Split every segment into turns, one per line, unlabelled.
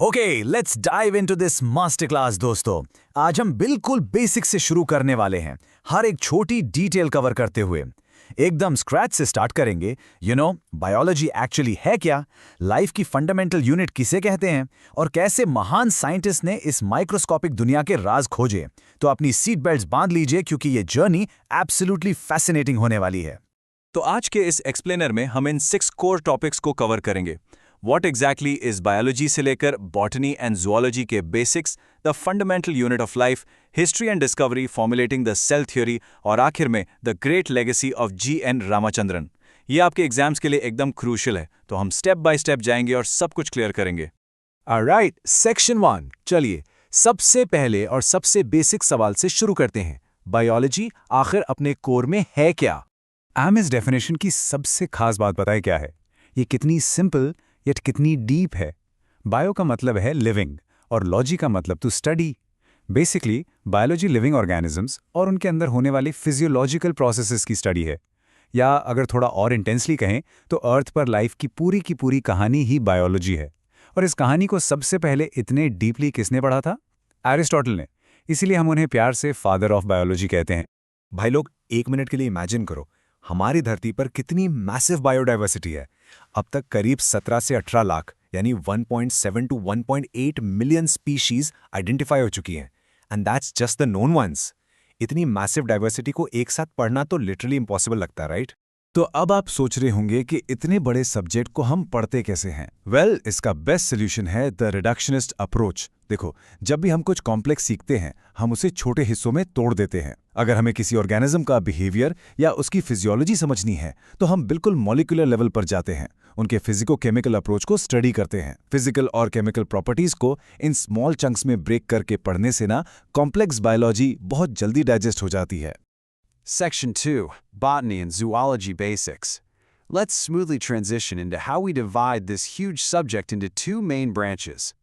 Okay, let's dive into this master class दोस्तों। आज हम बिल्कुल बेसिक से शुरू करने वाले हैं, हर एक छोटी डिटेल कवर करते हुए। एकदम स्क्रैच से स्टार्ट करेंगे। बायोलॉजी एक्चुअली है क्या, लाइफ की फंडामेंटल यूनिट किसे कहते हैं, और कैसे महान साइंटिस्ट ने इस माइक्रोस्कोपिक दुनिया के राज खोजे। तो अपनी सीट बेल्ट्स बांध लीजिए, क्योंकि ये जर्नी एब्सोल्युटली फैसिनेटिंग होने वाली है।
तो आज के इस एक्सप्लेनर में हम इन 6 कोर टॉपिक्स को कवर करेंगे। व्हाट एग्जैक्टली इज बायोलॉजी से लेकर बॉटनी एंड जूलॉजी के basics, the fundamental unit of life, history and discovery, formulating the cell theory, और आखिर में the great legacy of G.N. Ramachandran. ये आपके एग्जाम्स के लिए एकदम क्रूशियल है, तो हम स्टेप बाय स्टेप जाएंगे और सब कुछ क्लियर करेंगे।
Alright, section 1। चलिए सबसे पहले और सबसे बेसिक सवाल से शुरू करते हैं। बायोलॉजी आखिर अपने कोर में है क्या?
इस डेफिनेशन की सबसे खास बात बताए क्या है? ये कितनी सिंपल यट कितनी डीप है। बायो का मतलब है लिविंग और लॉजी का मतलब to study. Basically biology living organisms और उनके अंदर होने वाले फिजियोलॉजिकल प्रोसेसेस की स्टडी है, या अगर थोड़ा और इंटेंसली कहें तो अर्थ पर लाइफ की पूरी कहानी ही बायोलॉजी है। और इस कहानी को सबसे पहले इतने डीपली किसने पढ़ा था? एरिस्टोटल ने। इसीलिए हम उन्हें प्यार से फादर ऑफ बायोलॉजी कहते हैं।
भाई लोग, एक मिनट के लिए इमेजिन करो, हमारी धरती पर कितनी मैसिव बायोडाइवर्सिटी है। अब तक करीब 17 से 18 लाख यानी 1.7 टू 1.8 मिलियन स्पीशीज आइडेंटिफाई हो चुकी हैं, and that's just the known once. इतनी मैसिव डाइवर्सिटी को एक साथ पढ़ना तो लिटरली इम्पॉसिबल लगता है, राइट?
तो अब आप सोच रहे होंगे कि इतने बड़े सब्जेक्ट को हम पढ़ते कैसे हैं? वेल, इसका बेस्ट सोल्यूशन है द रिडक्शनिस्ट अप्रोच। देखो, जब भी हम कुछ कॉम्प्लेक्स सीखते हैं, हम उसे छोटे हिस्सों में तोड़ देते हैं। अगर हमें किसी ऑर्गेनिज्म का बिहेवियर या उसकी फिजियोलॉजी समझनी है, तो हम बिल्कुल मॉलिक्यूलर लेवल पर जाते हैं, उनके फिजिको-केमिकल अप्रोच को स्टडी करते हैं। फिजिकल और केमिकल प्रॉपर्टीज को इन स्मॉल चंक्स में ब्रेक करके पढ़ने से ना कॉम्प्लेक्स बायोलॉजी बहुत जल्दी डाइजेस्ट हो जाती है।
Section 2, Botany and Zoology Basics. Let's smoothly transition into how we divide this huge subject into two main branches.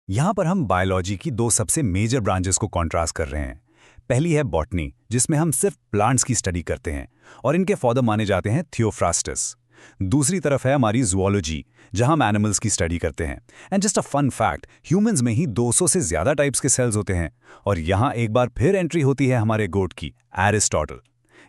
यहाँ पर हम बायोलॉजी की दो सबसे मेजर ब्रांचेस को कॉन्ट्रास्ट कर रहे हैं। पहली है बॉटनी, जिसमें हम सिर्फ प्लांट्स की स्टडी करते हैं और इनके फादर माने जाते हैं थियोफ्रास्टस। दूसरी तरफ है हमारी जूलॉजी, जहां हम एनिमल्स की स्टडी करते हैं। And just a fun fact, humans में ही 200 से ज्यादा टाइप्स के सेल्स होते हैं। और यहां एक बार फिर एंट्री होती है हमारे गोट की, एरिस्टोटल।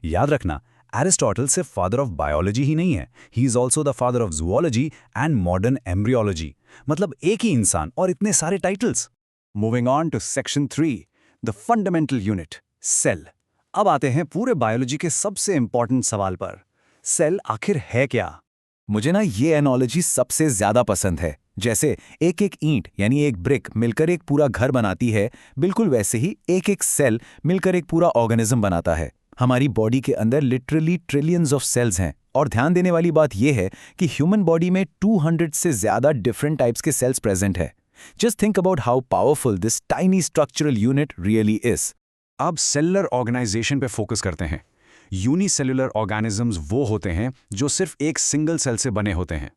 याद रखना, एरिस्टोटल सिर्फ फादर ऑफ बायोलॉजी ही नहीं है, he is also the father of zoology and modern embryology. मतलब एक ही इंसान और इतने सारे titles.
Moving on to Section 3, the fundamental unit, cell. अब आते हैं पूरे बायोलॉजी के सबसे इंपॉर्टेंट सवाल पर, सेल आखिर है क्या?
मुझे ना ये एनोलॉजी सबसे ज्यादा पसंद है। जैसे एक एक ईंट यानी एक ब्रिक मिलकर एक पूरा घर बनाती है, बिल्कुल वैसे ही एक एक सेल मिलकर एक पूरा ऑर्गेनिज्म बनाता है। हमारी बॉडी के अंदर लिटरली ट्रिलियंस ऑफ सेल्स हैं, और ध्यान देने वाली बात यह है कि ह्यूमन बॉडी में 200 से ज्यादा डिफरेंट टाइप्स के सेल्स प्रेजेंट है। Just think about how powerful this tiny structural unit really is.
अब सेलुलर ऑर्गेनाइजेशन पे फोकस करते हैं। यूनिसेलुलर ऑर्गेनिजम्स वो होते हैं जो सिर्फ एक सिंगल सेल से बने होते हैं।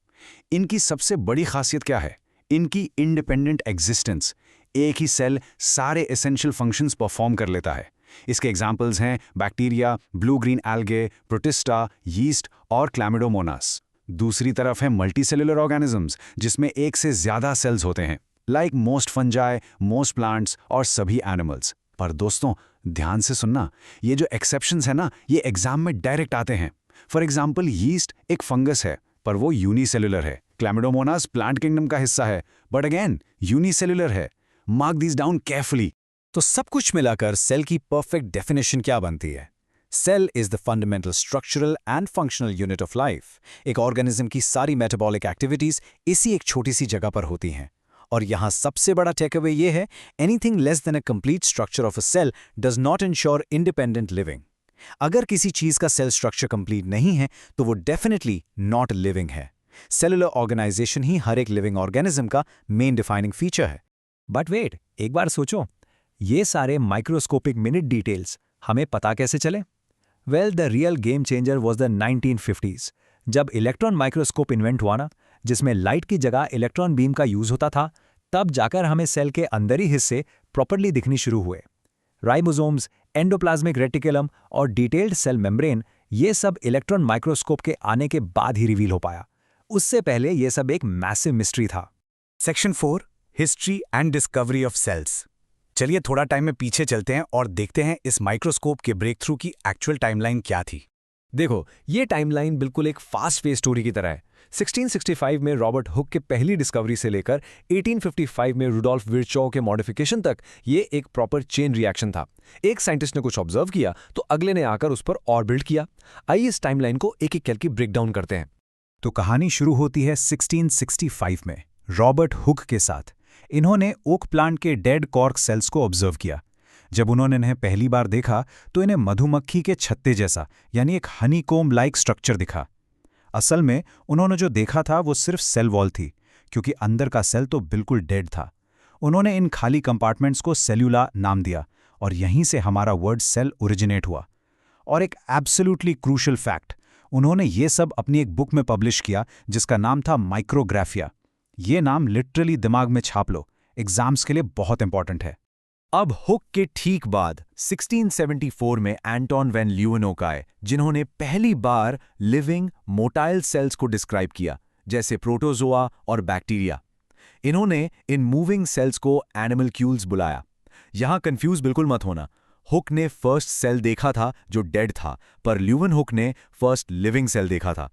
इनकी सबसे बड़ी खासियत क्या है? इनकी इंडिपेंडेंट एग्जिस्टेंस। एक ही सेल सारे एसेंशियल फंक्शंस परफॉर्म कर लेता है। इसके एग्जाम्पल्स हैं bacteria, blue green algae, protista, yeast और क्लैमिडोमोनास। दूसरी तरफ है मल्टीसेलुलर ऑर्गेनिजम्स, जिसमें एक से ज्यादा सेल्स होते हैं, like most fungi, most plants और सभी एनिमल्स। पर दोस्तों, ध्यान से सुनना, ये जो एक्सेप्शंस है ना, ये एग्जाम में डायरेक्ट आते हैं। फॉर एग्जाम्पल, यीस्ट एक फंगस है, पर वो यूनिसेलुलर है। क्लैमिडोमोनास प्लांट किंगडम का हिस्सा है, बट अगेन यूनिसेलुलर है। Mark these down carefully.
तो सब कुछ मिलाकर सेल की परफेक्ट डेफिनेशन क्या बनती है? Cell is the fundamental structural and functional unit of life. एक ऑर्गेनिज्म की सारी मेटाबॉलिक एक्टिविटीज इसी एक छोटी सी जगह पर होती हैं। और यहां सबसे बड़ा टेकअवे ये है, anything less than a complete structure of a cell does not ensure independent living. अगर किसी चीज का सेल स्ट्रक्चर कंप्लीट नहीं है, तो वो डेफिनेटली नॉट लिविंग है। सेलुलर ऑर्गेनाइजेशन ही हर एक लिविंग ऑर्गेनिज्म का मेन डिफाइनिंग फीचर है।
बट वेट, एक बार सोचो, ये सारे माइक्रोस्कोपिक मिनट डिटेल्स हमें पता कैसे चले? Well, the real game changer was the 1950s, जब इलेक्ट्रॉन माइक्रोस्कोप इन्वेंट हुआ ना, जिसमें लाइट की जगह इलेक्ट्रॉन बीम का यूज होता था। तब जाकर हमें सेल के अंदर ही हिस्से प्रॉपर्ली दिखनी शुरू हुए। राइबोसोम्स, एंडोप्लाज्मिक रेटिकुलम और डिटेल्ड सेल मेम्ब्रेन, ये सब इलेक्ट्रॉन माइक्रोस्कोप के आने के बाद ही रिवील हो पाया। उससे पहले ये सब एक मैसिव मिस्ट्री था।
Section 4,
history and discovery of cells. चलिए थोड़ा टाइम में पीछे चलते हैं और देखते हैं इस माइक्रोस्कोप के ब्रेक थ्रू की एक्चुअल टाइमलाइन क्या थी।
देखो, ये टाइमलाइन बिल्कुल एक फास्ट पेस स्टोरी की तरह है। 1665 में रॉबर्ट हुक के पहली डिस्कवरी से लेकर 1855 में रुडोल्फ विर्चॉ के मॉडिफिकेशन तक ये एक प्रॉपर चेन रिएक्शन था। एक साइंटिस्ट ने कुछ ऑब्जर्व किया तो अगले ने आकर उस पर और बिल्ड किया। आइए इस टाइमलाइन को एक एक करके ब्रेक डाउन करते हैं।
तो कहानी शुरू होती है 1665 में रॉबर्ट हुक के साथ। इन्होंने ओक प्लांट के डेड कॉर्क सेल्स को ऑब्जर्व किया। जब उन्होंने इन्हें पहली बार देखा तो इन्हें मधुमक्खी के छत्ते जैसा यानी एक हनीकोम लाइक स्ट्रक्चर दिखा। असल में उन्होंने जो देखा था वो सिर्फ सेल वॉल थी, क्योंकि अंदर का सेल तो बिल्कुल डेड था। उन्होंने इन खाली कंपार्टमेंट्स को सेल्यूला नाम दिया और यहीं से हमारा वर्ड सेल ओरिजिनेट हुआ। और एक एब्सोल्युटली क्रूशल फैक्ट, उन्होंने ये सब अपनी एक बुक में पब्लिश किया जिसका नाम था माइक्रोग्राफिया। ये नाम लिटरली दिमाग में छाप लो, एग्जाम्स के लिए बहुत इंपॉर्टेंट है।
अब हुक के ठीक बाद 1674 में एंटोन वैन ल्यूवेनहोक आए, जिन्होंने पहली बार लिविंग मोटाइल सेल्स को डिस्क्राइब किया, जैसे प्रोटोजोआ और बैक्टीरिया। इन्होंने इन मूविंग सेल्स को एनिमलक्यूल्स बुलाया। यहां कंफ्यूज बिल्कुल मत होना, हुक ने फर्स्ट सेल देखा था जो डेड था, पर ल्यूवेनहोक ने फर्स्ट लिविंग सेल देखा था।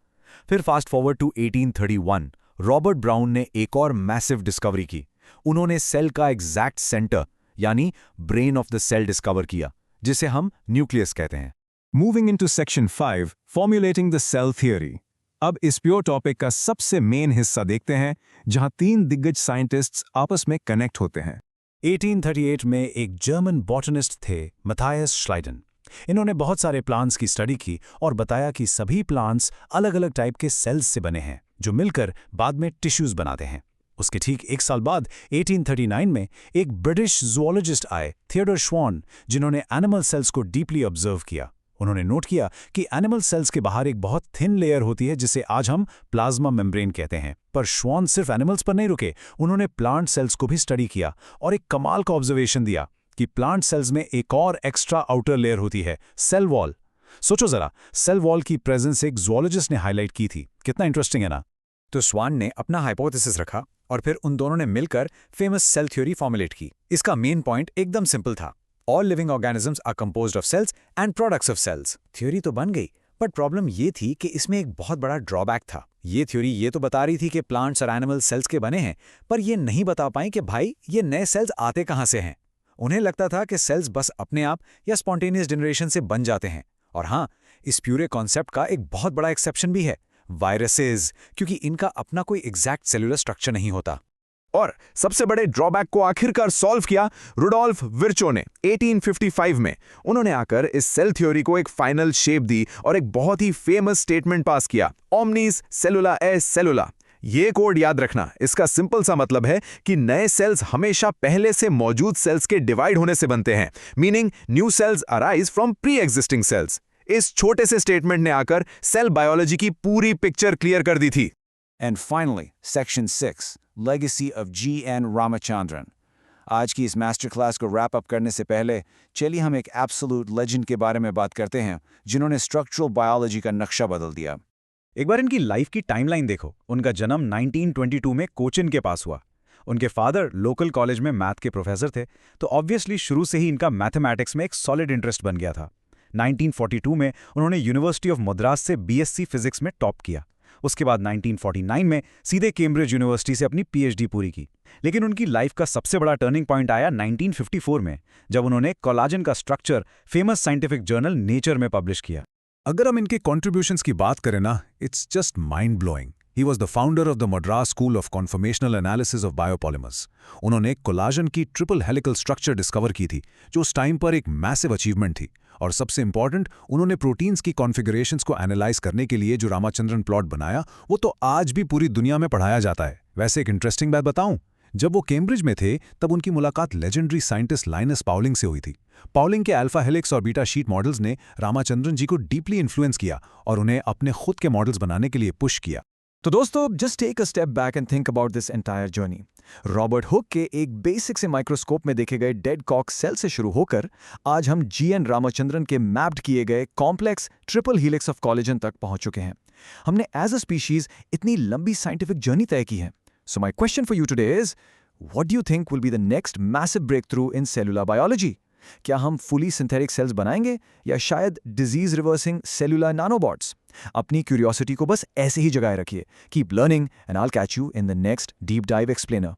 फिर fast forward to 1831, Robert Brown ने एक और मैसिव डिस्कवरी की। उन्होंने सेल का एग्जैक्ट सेंटर यानी brain of the cell discover किया, जिसे हम न्यूक्लियस कहते हैं।
Moving into section 5, formulating the cell theory. अब इस प्योर टॉपिक का सबसे मेन हिस्सा देखते हैं, जहां तीन दिग्गज साइंटिस्ट्स आपस में कनेक्ट होते हैं।
1838 में एक जर्मन बॉटनिस्ट थे, मैथियस श्लाइडन। इन्होंने बहुत सारे प्लांट्स की स्टडी की और बताया कि सभी प्लांट्स अलग अलग टाइप के सेल्स से बने हैं, जो मिलकर बाद में टिश्यूज बनाते हैं। उसके ठीक एक साल बाद 1839 में एक ब्रिटिश जूलॉजिस्ट आए, थियोडर श्वान, जिन्होंने एनिमल सेल्स को डीपली ऑब्जर्व किया। उन्होंने नोट किया कि एनिमल सेल्स के बाहर एक बहुत थिन लेयर होती है जिसे आज हम प्लाज्मा मेम्ब्रेन कहते हैं। पर श्वान सिर्फ एनिमल्स पर नहीं रुके, उन्होंने प्लांट सेल्स को भी स्टडी किया और एक कमाल का ऑब्जर्वेशन दिया कि प्लांट सेल्स में एक और एक्स्ट्रा आउटर लेयर होती है, सेल वॉल। सोचो जरा, सेल वॉल की प्रेजेंस एक जूलॉजिस्ट ने हाईलाइट की थी। कितना इंटरेस्टिंग है ना।
तो स्वान ने अपना हाइपोथेसिस रखा और फिर उन दोनों ने मिलकर फेमस सेल थ्योरी फॉर्मुलेट की। इसका मेन पॉइंट एकदम सिंपल था, all living organisms are composed of cells and products of cells. Theory तो बन गई, बट प्रॉब्लम ये थी कि इसमें एक बहुत बड़ा ड्रॉबैक था। ये थ्योरी ये तो बता रही थी कि प्लांट्स और एनिमल सेल्स के बने हैं, पर ये नहीं बता पाई कि भाई ये नए सेल्स आते कहाँ से हैं। उन्हें लगता था कि सेल्स बस अपने आप या स्पॉन्टेनियस जनरेशन से बन जाते हैं। और हाँ, इस प्यूरे कॉन्सेप्ट का एक बहुत बड़ा एक्सेप्शन भी है, वायरसेस, क्योंकि इनका अपना कोई एग्जैक्ट सेलुलर स्ट्रक्चर नहीं होता।
और सबसे बड़े ड्रॉबैक को आखिरकार सॉल्व किया रुडोल्फ विर्चो ने 1855 में। उन्होंने आकर इस सेल थ्योरी को एक फाइनल शेप दी और एक बहुत ही फेमस स्टेटमेंट पास किया, ओमनीस सेलुला एस सेलुला। ये कोड याद रखना, इसका सिंपल सा मतलब है कि नए सेल्स हमेशा पहले से मौजूद सेल्स के डिवाइड होने से बनते हैं, meaning new sales arise from pre existing cells. इस छोटे से स्टेटमेंट ने आकर सेल बायोलॉजी की पूरी पिक्चर क्लियर कर दी थी।
And finally section 6, legacy of G.N. Ramachandran. आज की इस मास्टर क्लास को रैप अप करने से पहले चलिए हम एक एब्सोल्यूट लेजेंड के बारे में बात करते हैं, जिन्होंने स्ट्रक्चरल बायोलॉजी का नक्शा बदल दिया।
एक बार इनकी लाइफ की टाइमलाइन देखो। उनका जन्म 1922 में कोचिन के पास हुआ। उनके फादर लोकल कॉलेज में मैथ के प्रोफेसर थे, तो ऑब्वियसली शुरू से ही इनका मैथमेटिक्स में एक सॉलिड इंटरेस्ट बन गया था। 1942 में उन्होंने यूनिवर्सिटी ऑफ मद्रास से BSc फिजिक्स में टॉप किया। उसके बाद 1949 में सीधे कैम्ब्रिज यूनिवर्सिटी से अपनी PhD पूरी की। लेकिन उनकी लाइफ का सबसे बड़ा टर्निंग पॉइंट आया 1954 में, जब उन्होंने कोलाजन का structure famous scientific journal Nature में पब्लिश किया।
अगर हम इनके कॉन्ट्रीब्यूशंस की बात करें ना, it's just mind blowing. He was the founder of the Madras school of conformational analysis of biopolymers. उन्होंने कोलाजन की ट्रिपल हेलिकल स्ट्रक्चर डिस्कवर की थी, जो उस टाइम पर एक मैसिव अचीवमेंट थी। और सबसे इंपॉर्टेंट, उन्होंने प्रोटीन्स की कॉन्फ़िगरेशंस को एनालाइज करने के लिए जो रामचंद्रन प्लॉट बनाया, वो तो आज भी पूरी दुनिया में पढ़ाया जाता है। वैसे एक इंटरेस्टिंग बात बताऊं, जब वो कैम्ब्रिज में थे तब उनकी मुलाकात लेजेंडरी साइंटिस्ट लाइनस पाउलिंग से हुई थी। पाउलिंग के अल्फा हेलिक्स और बीटा शीट मॉडल्स ने रामचंद्रन जी को डीपली इन्फ्लुएंस किया और उन्हें अपने खुद के मॉडल्स बनाने के लिए पुश किया।
तो दोस्तों, just take a step back and think about this entire journey. Robert Hooke के एक बेसिक से माइक्रोस्कोप में देखे गए डेड कॉक सेल से शुरू होकर आज हम G.N. रामचंद्रन के मैप्ड किए गए complex triple helix of collagen तक पहुंच चुके हैं। हमने एज अ स्पीशीज इतनी लंबी साइंटिफिक जर्नी तय की है। So my question for you today is, What do you think will be the next massive breakthrough in cellular biology? क्या हम fully synthetic cells बनाएंगे या शायद disease reversing cellular nanobots? अपनी curiosity को बस ऐसे ही जगाए रखिए. Keep learning and I'll catch you in the next Deep Dive Explainer.